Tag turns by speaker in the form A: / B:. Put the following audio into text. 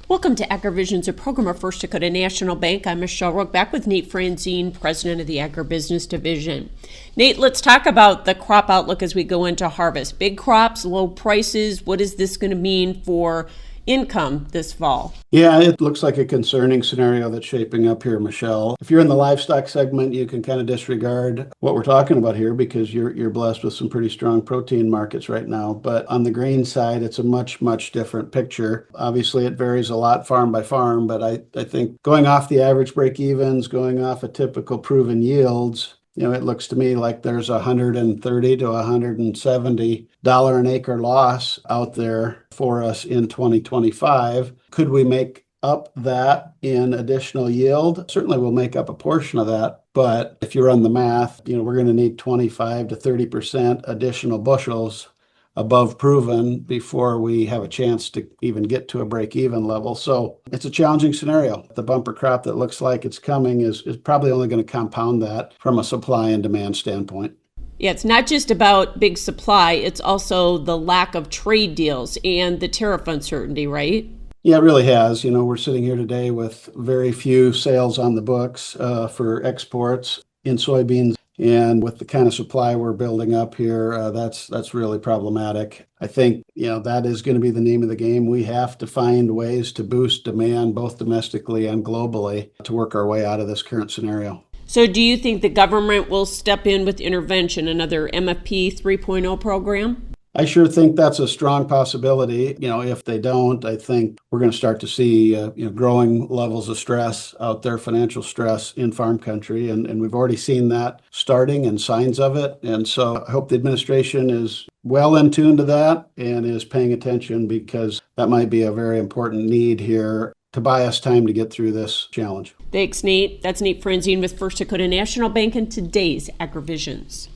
A: Welcome to Agribusiness, a program of First Dakota National Bank. I'm Michelle Rook, back with Nate Franzine, president of the Agribusiness Division. Nate, let's talk about the crop outlook as we go into harvest. Big crops, low prices. What is this going to mean for income this fall?
B: Yeah, it looks like a concerning scenario that's shaping up here, Michelle. If you're in the livestock segment, you can kind of disregard what we're talking about here because you're blessed with some pretty strong protein markets right now. But on the grain side, it's a much different picture. Obviously, it varies a lot farm by farm, but I think going off the average break-evens, going off a typical proven yields, it looks to me like there's $130 to $170 an acre loss out there for us in 2025. Could we make up that in additional yield? Certainly we'll make up a portion of that. But if you run the math, we're going to need 25 to 30% additional bushels above proven before we have a chance to even get to a break-even level. So it's a challenging scenario. The bumper crop that looks like it's coming is probably only going to compound that from a supply and demand standpoint.
A: Yeah, it's not just about big supply, it's also the lack of trade deals and the tariff uncertainty, right?
B: Yeah, it really has. We're sitting here today with very few sales on the books for exports in soybeans. And with the kind of supply we're building up here, that's really problematic. I think, that is going to be the name of the game. We have to find ways to boost demand both domestically and globally to work our way out of this current scenario.
A: So do you think the government will step in with intervention, another MFP 3.0 program?
B: I sure think that's a strong possibility. If they don't, I think we're going to start to see growing levels of stress out there, financial stress in farm country. And we've already seen that starting and signs of it. And so I hope the administration is well in tune to that and is paying attention because that might be a very important need here to buy us time to get through this challenge.
A: Thanks, Nate. That's Nate Franzine with First Dakota National Bank and today's Agribusiness.